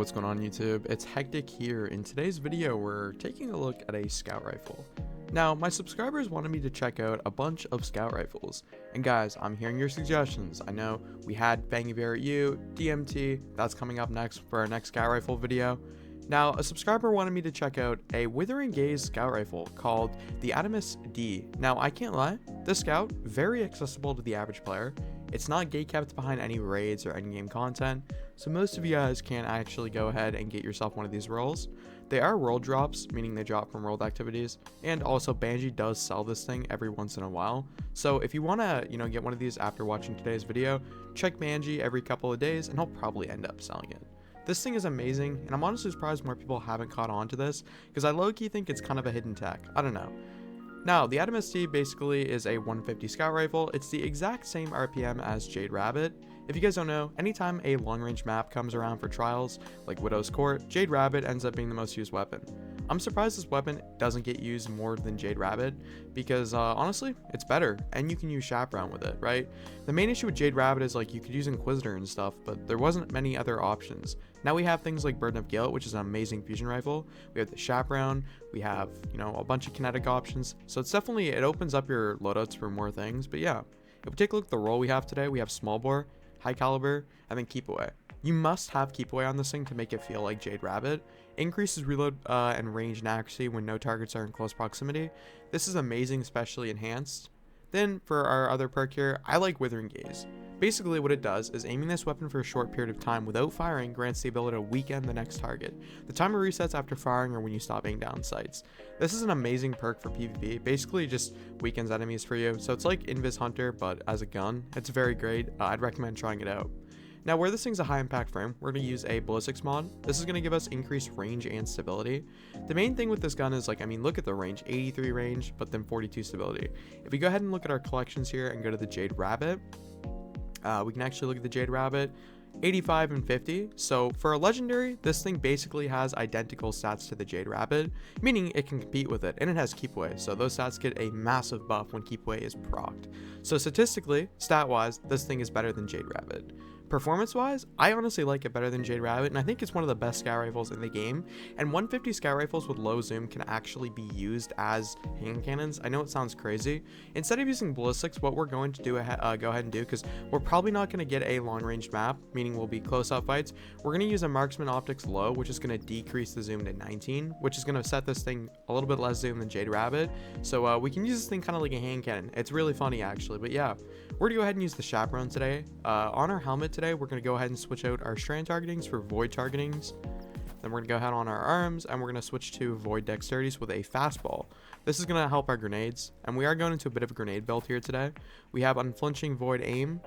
what's going on YouTube? It's Hectic here. In today's video, we're taking a look at a scout rifle. Now, my subscribers wanted me to check out a bunch of scout rifles. And guys, I'm hearing your suggestions. I know we had Bangy Bear at You, DMT, that's coming up next for our next scout rifle video. Now, a subscriber wanted me to check out a Withering Gaze scout rifle called the Admetus-D. Now, I can't lie, this scout, very accessible to the average player. It's not gatekept behind any raids or endgame content, so most of you guys can actually go ahead and get yourself one of these rolls. They are world drops, meaning they drop from world activities, and also Bungie does sell this thing every once in a while. So if you want to, get one of these after watching today's video, check Bungie every couple of days and he'll probably end up selling it. This thing is amazing, and I'm honestly surprised more people haven't caught on to this, because I low-key think it's kind of a hidden tech. I don't know. Now, the Admetus-D basically is a 150 scout rifle. It's the exact same RPM as Jade Rabbit. If you guys don't know, anytime a long-range map comes around for trials, like Widow's Court, Jade Rabbit ends up being the most used weapon. I'm surprised this weapon doesn't get used more than Jade Rabbit, because honestly, it's better, and you can use Chaperone with it, right? The main issue with Jade Rabbit is like you could use Inquisitor and stuff, but there wasn't many other options. Now we have things like Burden of Guilt, which is an amazing fusion rifle. We have the Chaperone, we have, a bunch of kinetic options, so it's definitely, it opens up your loadouts for more things. But yeah, if we take a look at the roll we have today, we have small bore, high caliber, and then keep away. You must have keep away on this thing to make it feel like Jade Rabbit. Increases reload and range and accuracy when no targets are in close proximity. This is amazing, especially enhanced. Then for our other perk here, I like Withering Gaze. Basically what it does is aiming this weapon for a short period of time without firing grants the ability to weaken the next target. The timer resets after firing or when you stop aiming down sights. This is an amazing perk for PvP, basically just weakens enemies for you. So it's like Invis Hunter but as a gun. It's very great, I'd recommend trying it out. Now where this thing's a high impact frame, we're going to use a ballistics mod. This is going to give us increased range and stability. The main thing with this gun is look at the range, 83 range, but then 42 stability. If we go ahead and look at our collections here and go to the Jade Rabbit, we can actually look at the Jade Rabbit, 85 and 50. So for a legendary, this thing basically has identical stats to the Jade Rabbit, meaning it can compete with it, and it has keep away. So those stats get a massive buff when keep away is procced. So statistically, stat wise, this thing is better than Jade Rabbit. Performance wise, I honestly like it better than Jade Rabbit, and I think it's one of the best scout rifles in the game. And 150 scout rifles with low zoom can actually be used as hand cannons. I know it sounds crazy. Instead of using ballistics, what we're going to do go ahead and do, because we're probably not going to get a long range map, meaning we'll be close up fights, we're going to use a marksman optics low, which is going to decrease the zoom to 19, which is going to set this thing a little bit less zoom than Jade Rabbit. So we can use this thing kind of like a hand cannon. It's really funny actually. But yeah, we're going to go ahead and use the Chaperone today. On our helmet today, we're going to go ahead and switch out our strand targetings for void targetings. Then we're going to go ahead on our arms, and we're going to switch to void dexterities with a fastball. This is going to help our grenades, and we are going into a bit of a grenade build here today. We have unflinching void aim,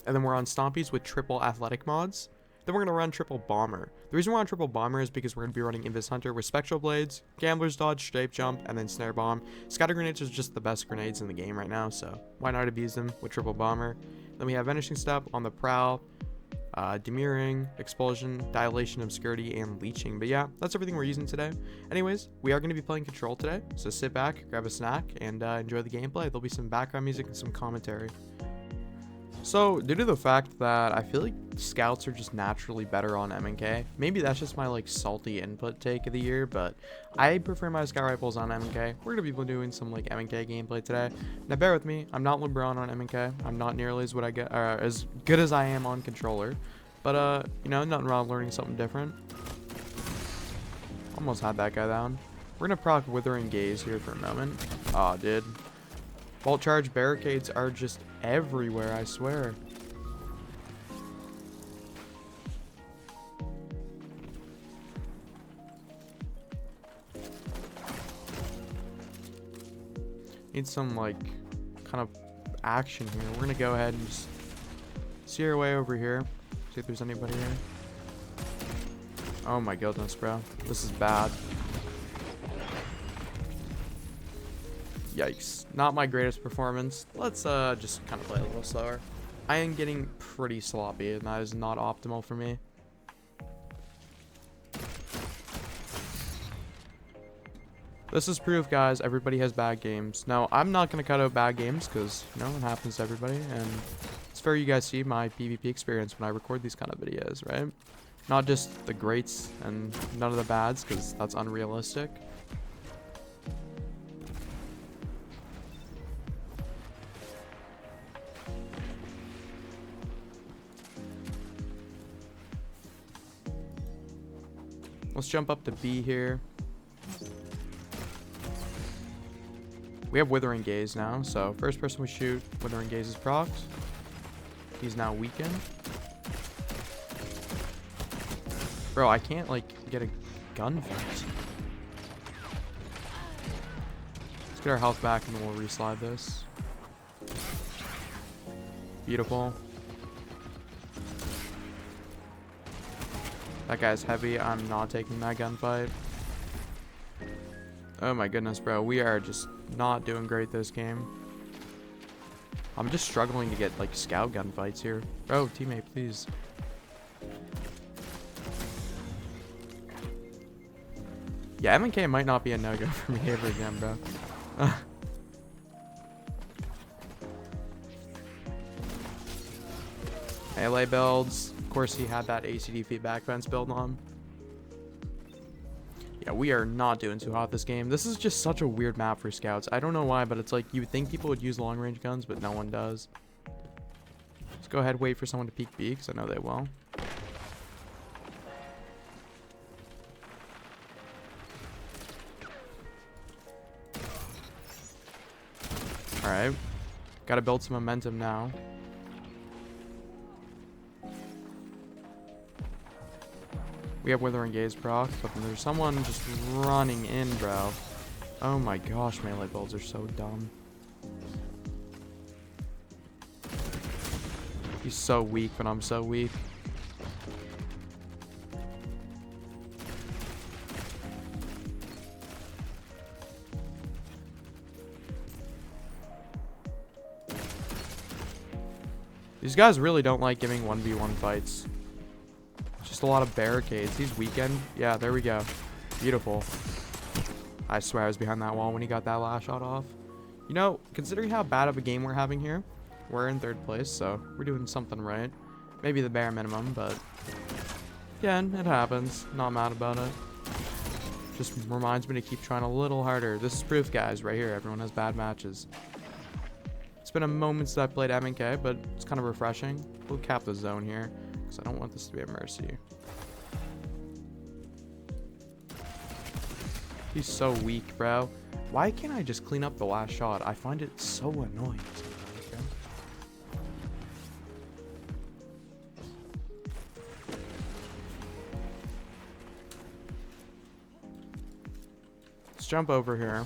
and then we're on stompies with triple athletic mods. Then we're going to run triple bomber. The reason we're on triple bomber is because we're going to be running Invis Hunter with spectral blades, gambler's dodge, strafe jump, and then snare bomb. Scatter grenades are just the best grenades in the game right now, so why not abuse them with triple bomber. Then we have vanishing step on the prowl, demuring, expulsion, dilation, obscurity, and leeching. But yeah, that's everything we're using today. Anyways, we are going to be playing control today, so sit back, grab a snack, and enjoy the gameplay. There'll be some background music and some commentary. So, due to the fact that I feel like scouts are just naturally better on M&K, maybe that's just my salty input take of the year, but I prefer my scout rifles on M&K. We're going to be doing some M&K gameplay today. Now bear with me, I'm not LeBron on M&K. I'm not nearly as as good as I am on controller, but nothing wrong learning something different. Almost had that guy down. We're going to proc Withering Gaze here for a moment. Aw, dude. Vault charge barricades are just everywhere, I swear. Need some kind of action here. We're gonna go ahead and just see our way over here. See if there's anybody here. Oh my goodness, bro. This is bad. Yikes. Not my greatest performance. Let's just kind of play a little slower. I am getting pretty sloppy, and that is not optimal for me. This is proof, guys. Everybody has bad games. Now, I'm not going to cut out bad games because, it happens to everybody. And it's fair you guys see my PvP experience when I record these kind of videos, right? Not just the greats and none of the bads, because that's unrealistic. Let's jump up to B here. We have Withering Gaze now, so first person we shoot, Withering Gaze is procs. He's now weakened. Bro, I can't, like, get a gunfight. Let's get our health back and then we'll reslide this. Beautiful. That guy's heavy. I'm not taking that gunfight. Oh my goodness, bro. We are just not doing great this game. I'm just struggling to get, like, scout gunfights here. Bro, teammate, please. Yeah, M&K might not be a no-go for me ever again, bro. Melee builds. Of course, he had that ACD feedback fence build on. Yeah, we are not doing too hot this game. This is just such a weird map for scouts. I don't know why, but it's like you would think people would use long-range guns, but no one does. Let's go ahead and wait for someone to peek B, because I know they will. Alright. Gotta build some momentum now. We have Withering Gaze proc, but there's someone just running in, bro. Oh my gosh, melee builds are so dumb. He's so weak, but I'm so weak. These guys really don't like giving 1v1 fights. Just a lot of barricades. He's weakened. Yeah, there we go. Beautiful. I swear I was behind that wall when he got that last shot off. You know, considering how bad of a game we're having here, we're in 3rd place, so we're doing something right. Maybe the bare minimum, but again, it happens. Not mad about it. Just reminds me to keep trying a little harder. This is proof, guys, right here. Everyone has bad matches. It's been a moment since I played M&K, but it's kind of refreshing. We'll cap the zone here, because I don't want this to be a mercy. He's so weak, bro. Why can't I just clean up the last shot? I find it so annoying sometimes, bro. Let's jump over here.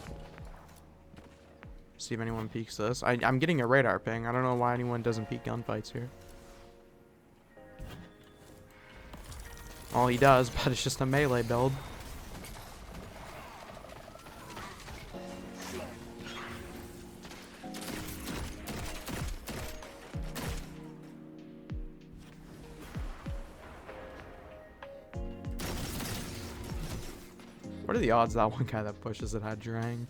See if anyone peeks this. I'm getting a radar ping. I don't know why anyone doesn't peek gunfights here. Well, he does, but it's just a melee build. What are the odds that one guy that pushes it had Drang?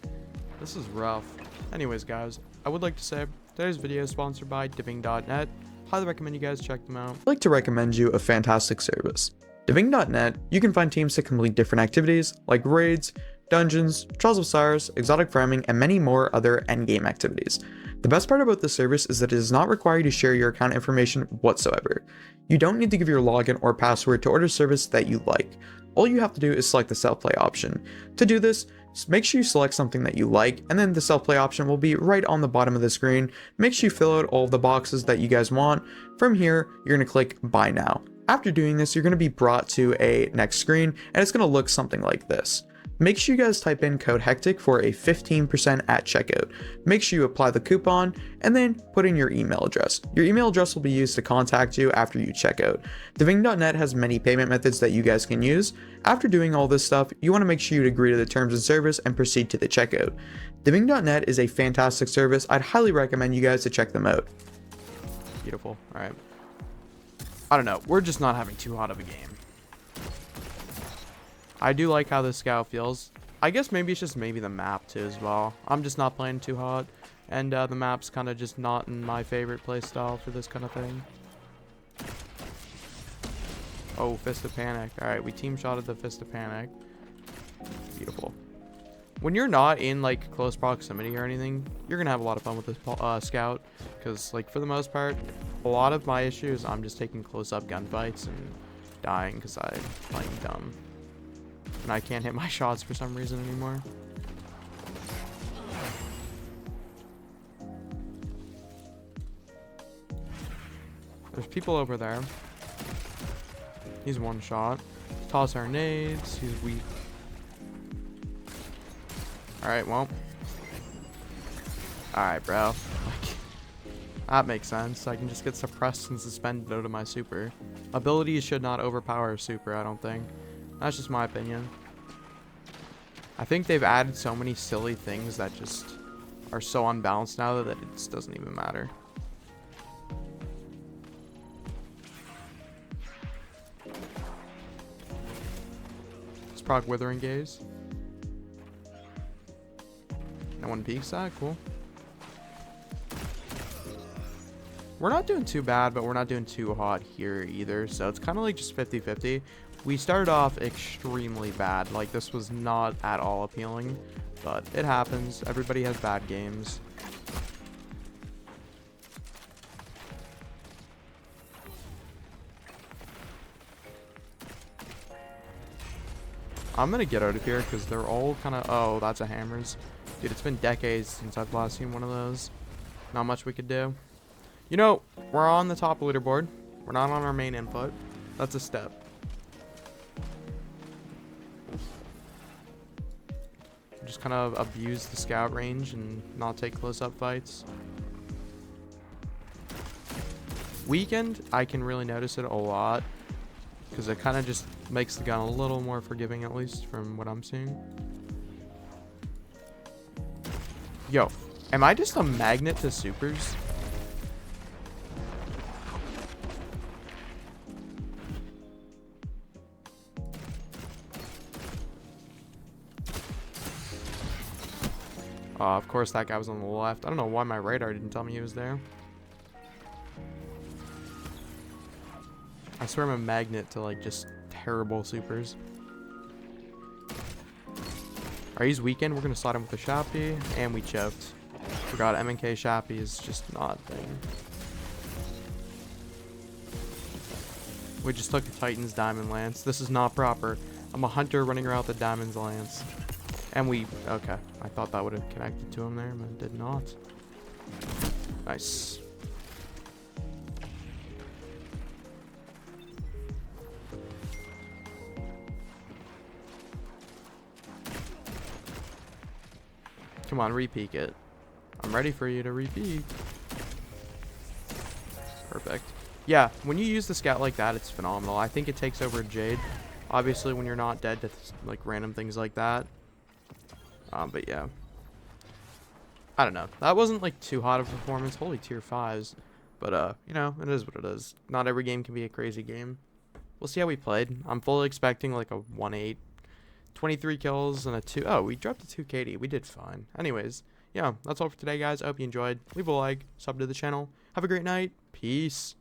This is rough. Anyways, guys, I would like to say today's video is sponsored by Diving.net. Highly recommend you guys check them out. I'd like to recommend you a fantastic service. Diving.net, you can find teams to complete different activities like raids, dungeons, Trials of Cyrus, exotic farming, and many more other endgame activities. The best part about this service is that it does not require you to share your account information whatsoever. You don't need to give your login or password to order a service that you like. All you have to do is select the self-play option. To do this, make sure you select something that you like, and then the self-play option will be right on the bottom of the screen. Make sure you fill out all of the boxes that you guys want. From here, you're going to click Buy Now. After doing this, you're going to be brought to a next screen, and it's going to look something like this. Make sure you guys type in code HECTIC for a 15% at checkout. Make sure you apply the coupon and then put in your email address. Your email address will be used to contact you after you check out. Diving.net has many payment methods that you guys can use. After doing all this stuff, you want to make sure you agree to the terms and service and proceed to the checkout. Diving.net is a fantastic service. I'd highly recommend you guys to check them out. Beautiful. All right. I don't know. We're just not having too hot of a game. I do like how this scout feels. I guess maybe it's just maybe the map too as well. I'm just not playing too hot, and the map's kind of just not in my favorite play style for this kind of thing. Oh, Fist of Panic. Alright, we team shotted the Fist of Panic. Beautiful. When you're not in, like, close proximity or anything, you're gonna have a lot of fun with this scout. Because, like, for the most part, a lot of my issues, I'm just taking close-up gunfights and dying because I'm playing dumb. And I can't hit my shots for some reason anymore. There's people over there. He's one shot. Toss our nades. He's weak. Alright, well. Alright, bro. Like, that makes sense. I can just get suppressed and suspended out of my super. Abilities should not overpower a super, I don't think. That's just my opinion. I think they've added so many silly things that just are so unbalanced now that it just doesn't even matter. Let's proc Withering Gaze. No one peeks that, cool. We're not doing too bad, but we're not doing too hot here either. So it's kind of like just 50-50. We started off extremely bad. Like, this was not at all appealing, but it happens. Everybody has bad games. I'm gonna get out of here because they're all kind of... Oh, that's a hammers. Dude, it's been decades since I've last seen one of those. Not much we could do. You know, we're on the top leaderboard. We're not on our main input. That's a step. Just kind of abuse the scout range and not take close-up fights. Weakened, I can really notice it a lot. Because it kind of just makes the gun a little more forgiving, at least, from what I'm seeing. Yo, am I just a magnet to supers? Of course that guy was on the left. I don't know why my radar didn't tell me he was there. I swear I'm a magnet to, like, just terrible supers. Alright, he's weakened. We're going to slide him with the Shappy. And we choked. Forgot M&K Shappy is just not a thing. We just took the Titan's Diamond Lance. This is not proper. I'm a hunter running around with the Diamond's Lance. And we... Okay. I thought that would have connected to him there, but it did not. Nice. Come on, repeak it. I'm ready for you to repeak. Perfect. Yeah, when you use the scout like that, it's phenomenal. I think it takes over Jade. Obviously, when you're not dead to like random things like that. But yeah. I don't know. That wasn't like too hot of a performance. Holy tier 5s. But you know, it is what it is. Not every game can be a crazy game. We'll see how we played. I'm fully expecting like a 1-8. 23 kills and a 2. Oh, we dropped a 2 KD. We did fine. Anyways, yeah, that's all for today, guys. I hope you enjoyed. Leave a like, sub to the channel. Have a great night. Peace.